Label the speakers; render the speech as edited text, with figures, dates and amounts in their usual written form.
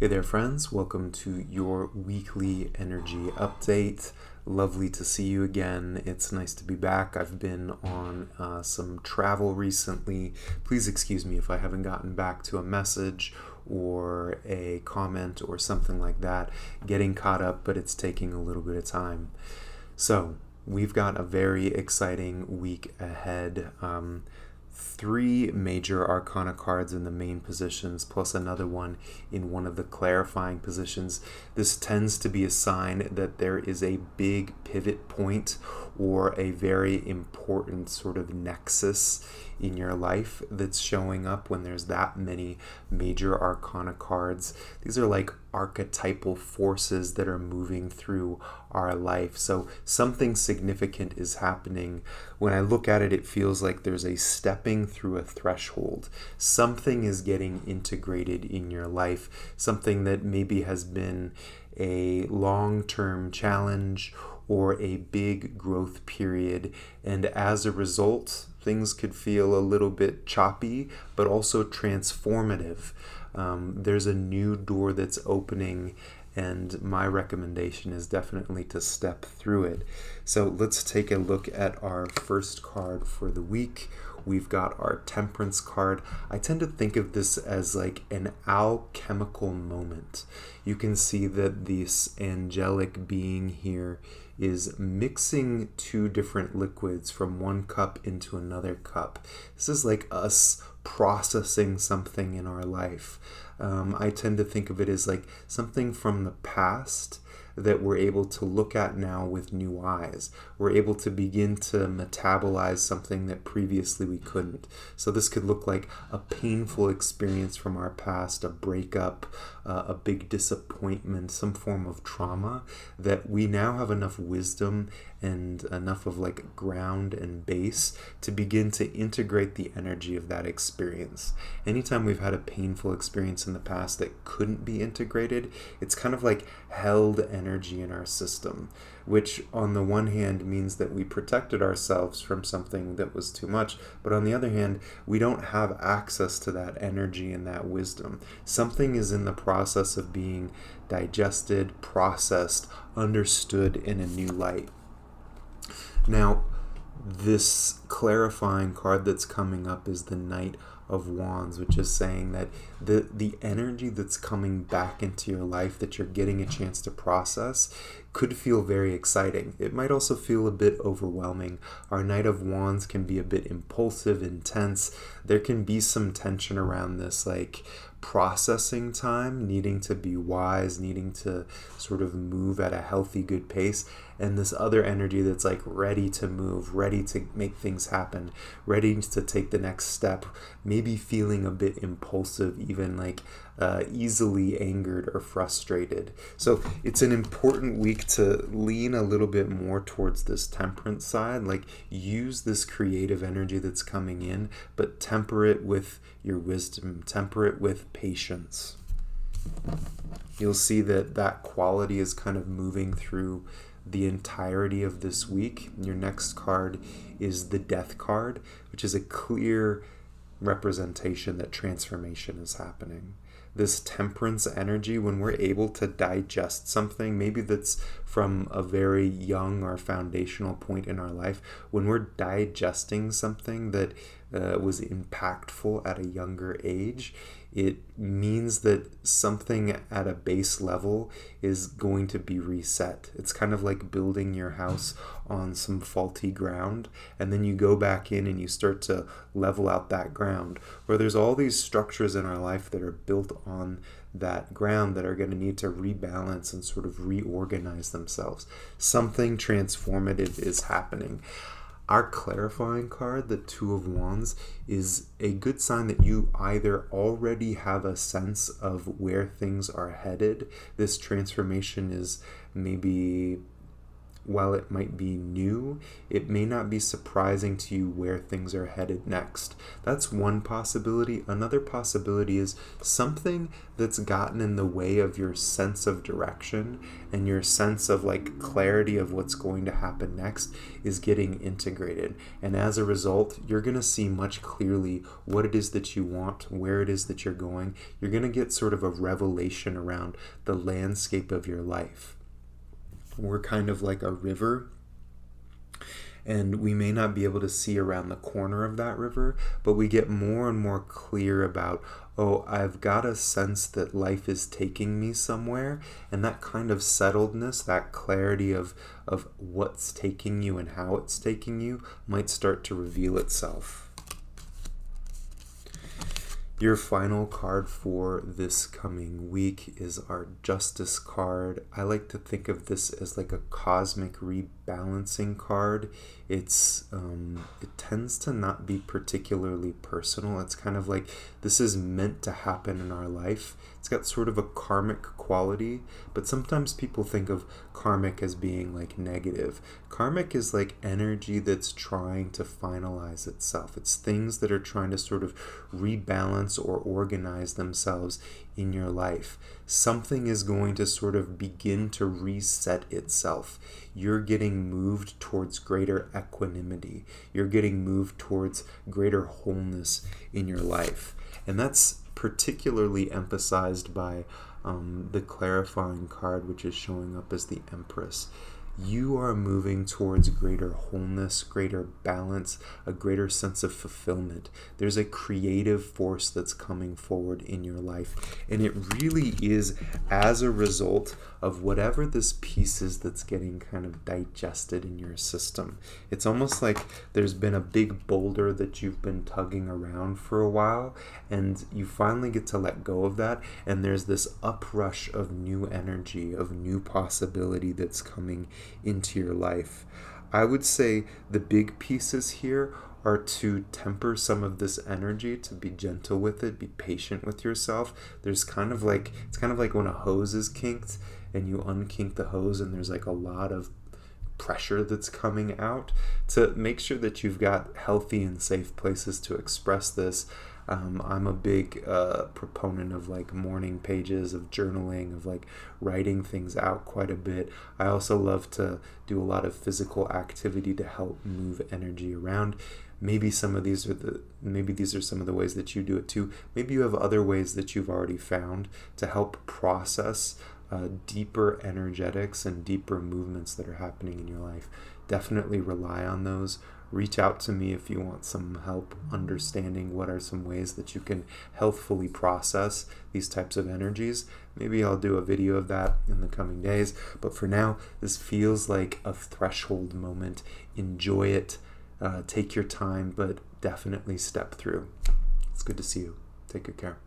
Speaker 1: Hey there, friends. Welcome to your weekly energy update. Lovely to see you again. It's nice to be back. I've been on some travel recently. Please excuse me if I haven't gotten back to a message or a comment or something like that. Getting caught up, but it's taking a little bit of time. So, we've got a very exciting week ahead. Three major arcana cards in the main positions, plus another one in one of the clarifying positions. This tends to be a sign that there is a big pivot point or a very important sort of nexus in your life that's showing up when there's that many major arcana cards. These are like archetypal forces that are moving through our life. So something significant is happening. When I look at it, it feels like there's a stepping through a threshold. Something is getting integrated in your life, something that maybe has been a long-term challenge or a big growth period, and as a result, things could feel a little bit choppy, but also transformative. There's a new door that's opening, and my recommendation is definitely to step through it. So let's take a look at our first card for the week. We've got our Temperance card. I tend to think of this as like an alchemical moment. You can see that this angelic being here is mixing two different liquids from one cup into another cup. This is like us processing something in our life. I tend to think of it as like something from the past that we're able to look at now with new eyes. We're able to begin to metabolize something that previously we couldn't. So this could look like a painful experience from our past, a breakup, a big disappointment, some form of trauma that we now have enough wisdom and enough of like ground and base to begin to integrate the energy of that experience. Anytime we've had a painful experience in the past that couldn't be integrated, it's kind of like held energy in our system, which on the one hand means that we protected ourselves from something that was too much, but on the other hand, we don't have access to that energy and that wisdom. Something is in the process of being digested, processed, understood in a new light. Now, this clarifying card that's coming up is the Knight of Wands, which is saying that the energy that's coming back into your life that you're getting a chance to process could feel very exciting. It might also feel a bit overwhelming. Our Knight of Wands can be a bit impulsive, intense. There can be some tension around this, like processing time, needing to be wise, needing to sort of move at a healthy, good pace, and this other energy that's like ready to move, ready to make things happen, ready to take the next step, maybe feeling a bit impulsive, even like easily angered or frustrated. So it's an important week to lean a little bit more towards this temperance side, like use this creative energy that's coming in, but temper it with your wisdom, temper it with patience. You'll see that that quality is kind of moving through the entirety of this week. Your next card is the Death card, which is a clear representation that transformation is happening. This temperance energy, when we're able to digest something, maybe that's from a very young or foundational point in our life, when we're digesting something that was impactful at a younger age, it means that something at a base level is going to be reset. It's kind of like building your house on some faulty ground, and then you go back in and you start to level out that ground, where there's all these structures in our life that are built on that ground that are going to need to rebalance and sort of reorganize themselves. Something transformative is happening. Our clarifying card, the Two of Wands, is a good sign that you either already have a sense of where things are headed. This transformation is maybe while it might be new, it may not be surprising to you where things are headed next. That's one possibility. Another possibility is something that's gotten in the way of your sense of direction and your sense of like clarity of what's going to happen next is getting integrated. And as a result, you're going to see much clearly what it is that you want, where it is that you're going. You're going to get sort of a revelation around the landscape of your life. We're kind of like a river, and we may not be able to see around the corner of that river, but we get more and more clear about, oh, I've got a sense that life is taking me somewhere, and that kind of settledness, that clarity of what's taking you and how it's taking you might start to reveal itself. Your final card for this coming week is our Justice card. I like to think of this as like a cosmic rebalancing card. It tends to not be particularly personal. It's kind of like this is meant to happen in our life. It's got sort of a karmic quality, but sometimes people think of karmic as being like negative. Karmic is like energy that's trying to finalize itself. It's things that are trying to sort of rebalance or organize themselves in your life. Something is going to sort of begin to reset itself. You're getting moved towards greater equanimity. You're getting moved towards greater wholeness in your life. And that's particularly emphasized by the clarifying card, which is showing up as the Empress. You are moving towards greater wholeness, greater balance, a greater sense of fulfillment. There's a creative force that's coming forward in your life. And it really is as a result of whatever this piece is that's getting kind of digested in your system. It's almost like there's been a big boulder that you've been tugging around for a while, and you finally get to let go of that, and there's this uprush of new energy, of new possibility that's coming into your life. I would say the big pieces here are to temper some of this energy, to be gentle with it, be patient with yourself. It's kind of like when a hose is kinked and you unkink the hose and there's like a lot of pressure that's coming out, to make sure that you've got healthy and safe places to express this. I'm a big proponent of like morning pages, of journaling, of like writing things out quite a bit. I also love to do a lot of physical activity to help move energy around. Maybe these are some of the ways that you do it too. Maybe you have other ways that you've already found to help process deeper energetics and deeper movements that are happening in your life. Definitely rely on those. Reach out to me if you want some help understanding what are some ways that you can healthfully process these types of energies. Maybe I'll do a video of that in the coming days. But for now, this feels like a threshold moment. Enjoy it. Take your time, but definitely step through. It's good to see you. Take good care.